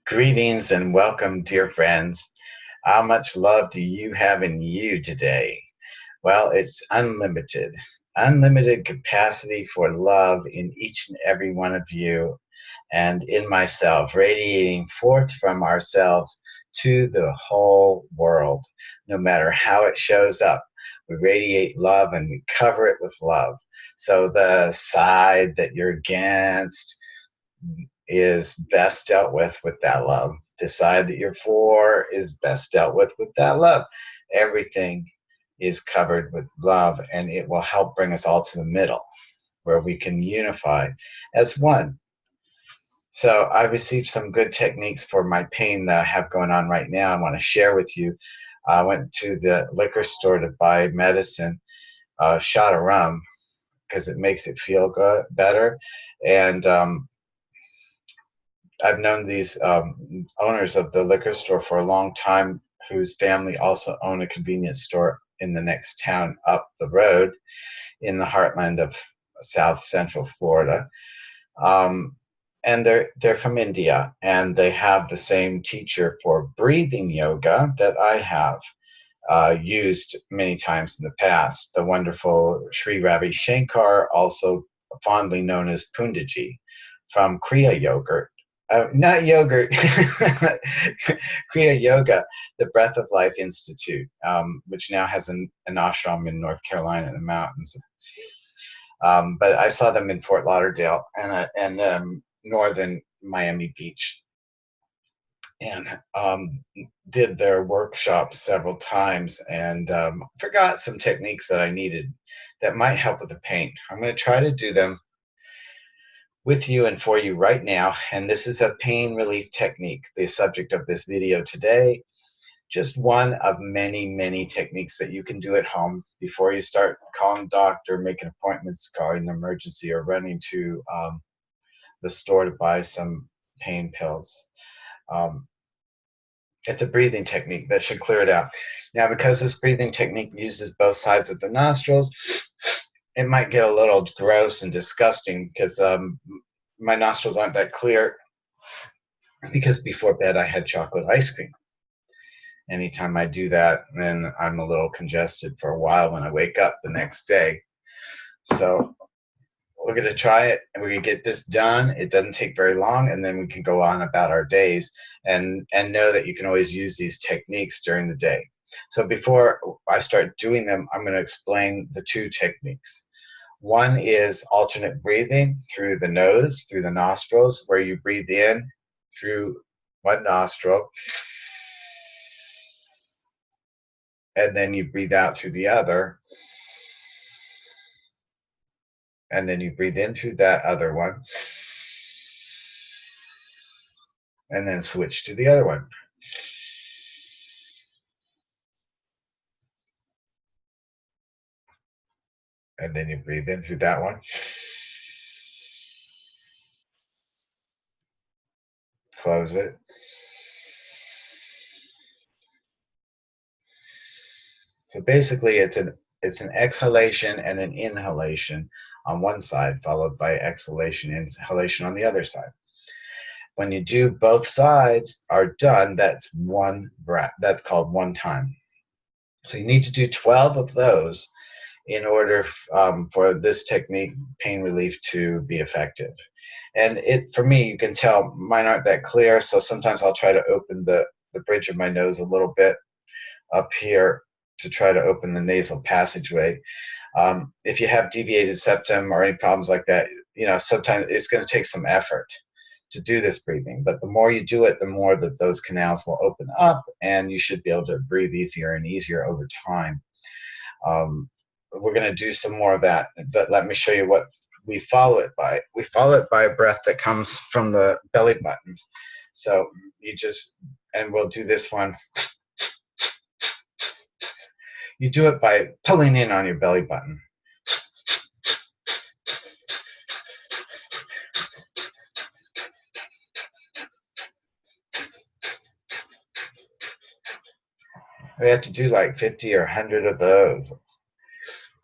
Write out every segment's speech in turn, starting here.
Greetings and welcome, dear friends. How much love do you have in you today? Well, it's unlimited. Unlimited capacity for love in each and every one of you and in myself, radiating forth from ourselves to the whole world, no matter how it shows up. We radiate love and we cover it with love. So the side that you're against, is best dealt with that love. The side that you're for is best dealt with that love. Everything is covered with love, and it will help bring us all to the middle where we can unify as one. So I received some good techniques for my pain that I have going on right now. I want to share with you. I went to the liquor store to buy medicine, a shot of rum, because it makes it feel good, better. And I've known these owners of the liquor store for a long time, whose family also own a convenience store in the next town up the road in the heartland of South Central Florida. Um, and they're from India, and they have the same teacher for breathing yoga that I have used many times in the past, the wonderful Sri Ravi Shankar, also fondly known as Pundaji, from Kriya Yoga, not yogurt, Kria Yoga, the Breath of Life Institute, which now has an ashram in North Carolina in the mountains. But I saw them in Fort Lauderdale and northern Miami Beach, and did their workshops several times, and forgot some techniques that I needed that might help with the pain. I'm going to try to do them with you and for you right now. And this is a pain relief technique, the subject of this video today. Just one of many, many techniques that you can do at home before you start calling the doctor, making appointments, calling an emergency, or running to the store to buy some pain pills. It's a breathing technique that should clear it out. Now, because this breathing technique uses both sides of the nostrils, it might get a little gross and disgusting because my nostrils aren't that clear, because before bed I had chocolate ice cream. Anytime I do that, then I'm a little congested for a while when I wake up the next day. So we're going to try it, and we're going to get this done. It doesn't take very long, and then we can go on about our days, and know that you can always use these techniques during the day. So before I start doing them, I'm going to explain the two techniques. One is alternate breathing through the nose, through the nostrils, where you breathe in through one nostril, and then you breathe out through the other, and then you breathe in through that other one, and then switch to the other one. And then you breathe in through that one, close it, so basically it's an exhalation and an inhalation on one side, followed by exhalation and inhalation on the other side. When you do both sides are done, that's one breath. That's called one time. So you need to do 12 of those in order for this technique, pain relief, to be effective. And for me, you can tell mine aren't that clear, so sometimes I'll try to open the bridge of my nose a little bit up here to try to open the nasal passageway. If you have deviated septum or any problems like that, sometimes it's going to take some effort to do this breathing, but the more you do it, the more that those canals will open up, and you should be able to breathe easier and easier over time. We're going to do some more of that, but let me show you what we follow it by. We follow it by a breath that comes from the belly button. So and we'll do this one. You do it by pulling in on your belly button. We have to do like 50 or 100 of those.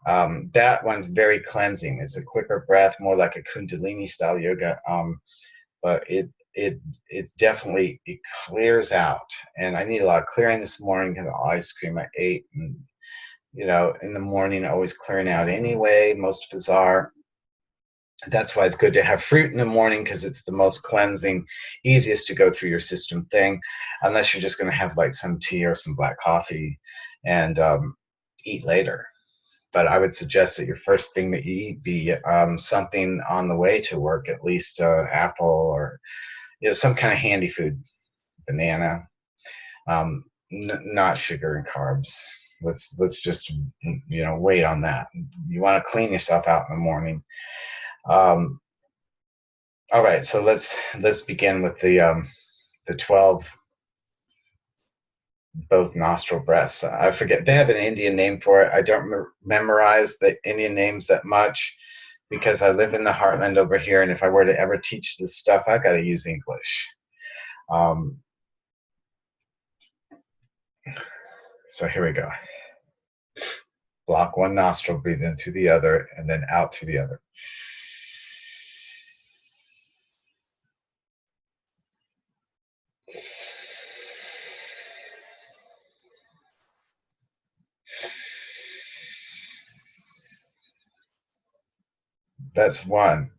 That one's very cleansing. It's a quicker breath, more like a Kundalini style yoga. but it's definitely, it clears out. And I need a lot of clearing this morning because the ice cream I ate, and in the morning always clearing out anyway. Most of us are. That's why it's good to have fruit in the morning, because it's the most cleansing, easiest to go through your system thing, unless you're just going to have like some tea or some black coffee and eat later. But I would suggest that your first thing that you eat be something on the way to work, at least apple, or some kind of handy food, banana, not sugar and carbs. Let's just wait on that. You want to clean yourself out in the morning. All right, so let's begin with the 12 both nostril breaths. I forget, they have an Indian name for it. I don't memorize the Indian names that much because I live in the heartland over here, and if I were to ever teach this stuff, I got to use English. So here we go. Block one nostril, breathe in through the other, and then out through the other. That's one.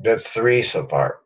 That's three so far.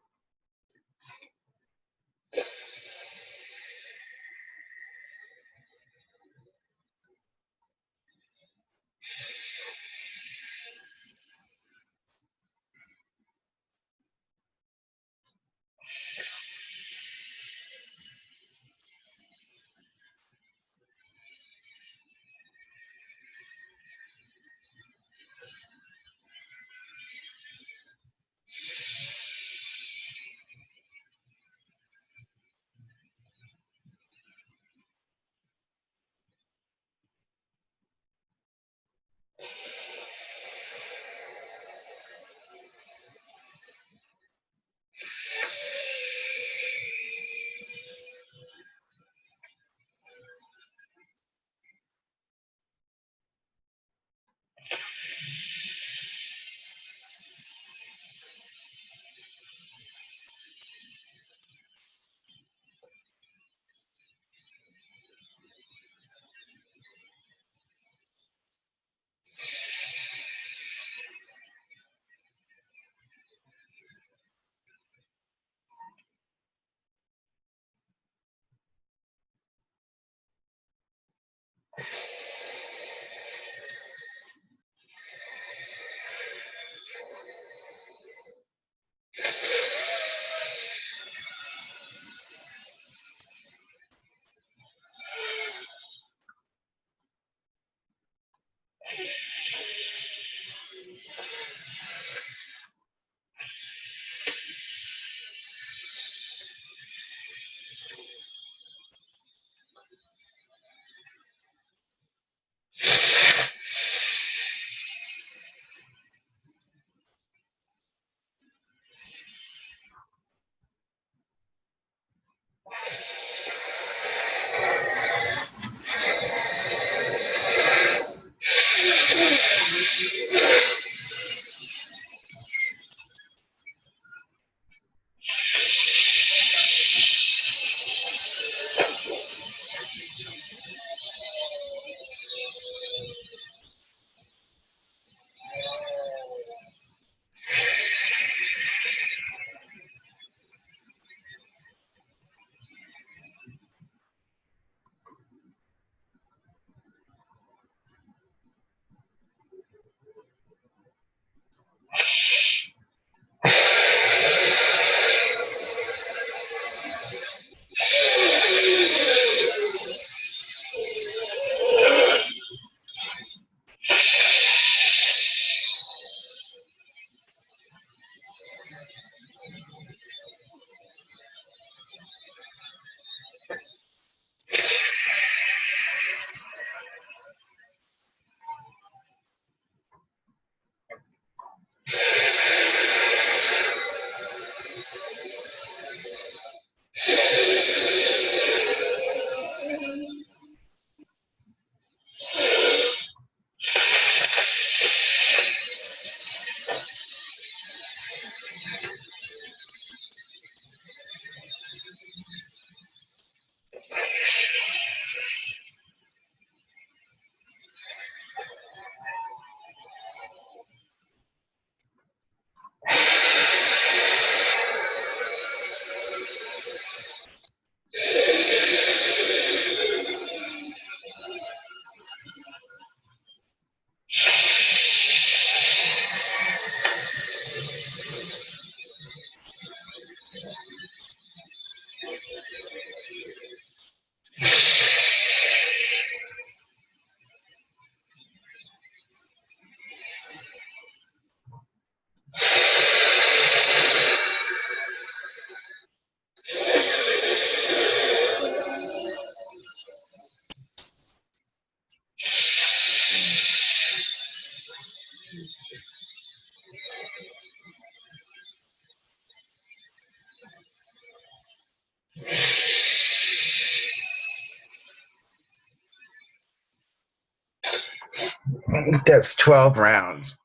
That's 12 rounds.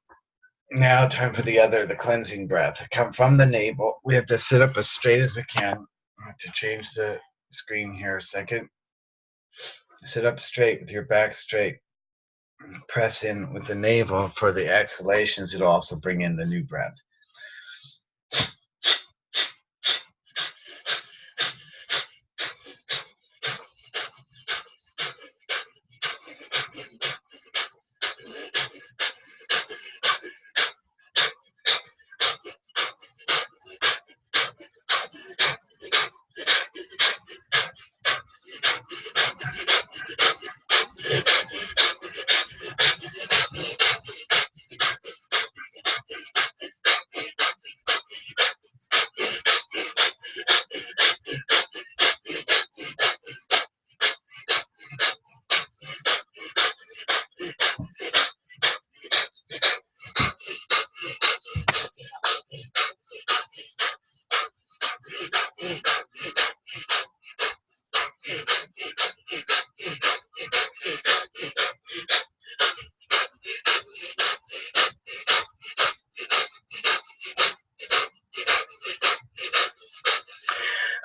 Now time for the cleansing breath. Come from the navel. We have to sit up as straight as we can. I have to change the screen here a second. Sit up straight with your back straight. Press in with the navel for the exhalations. It'll also bring in the new breath.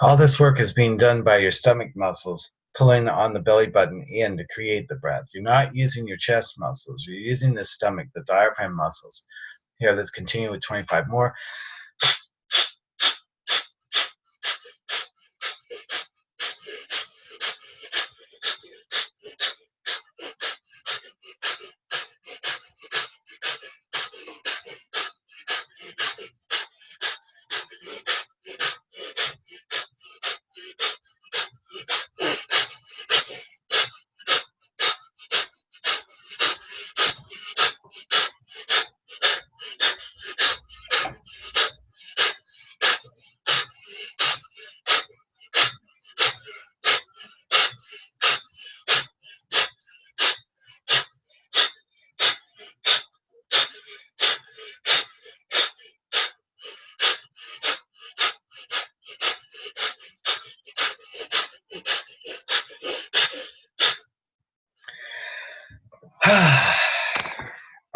All this work is being done by your stomach muscles, pulling on the belly button in to create the breath. You're not using your chest muscles. You're using the stomach, the diaphragm muscles. Here, let's continue with 25 more.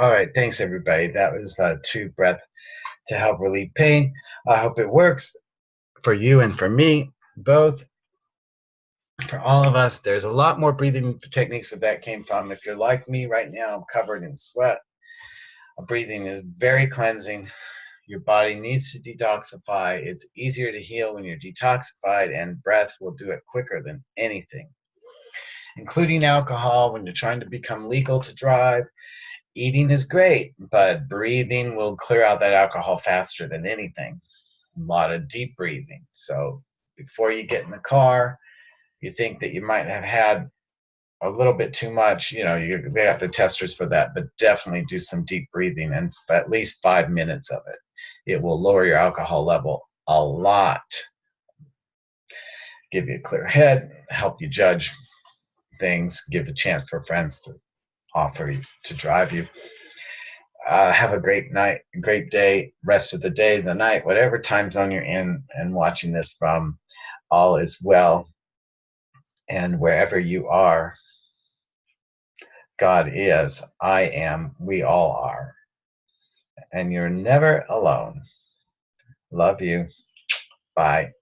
All right, thanks everybody. That was 2 breath to help relieve pain. I hope it works for you and for me, both. For all of us, there's a lot more breathing techniques that came from. If you're like me right now, I'm covered in sweat. Breathing is very cleansing. Your body needs to detoxify. It's easier to heal when you're detoxified, and breath will do it quicker than anything, including alcohol when you're trying to become legal to drive. Eating is great, but breathing will clear out that alcohol faster than anything. A lot of deep breathing. So before you get in the car, you think that you might have had a little bit too much, they have the testers for that, but definitely do some deep breathing and at least 5 minutes of it. It will lower your alcohol level a lot, give you a clear head, help you judge things, give a chance for friends to offer you to drive you. Have a great night, great day, rest of the day, the night, whatever time zone you're in and watching this from. All is well. And wherever you are, God is, I am, we all are. And you're never alone. Love you. Bye.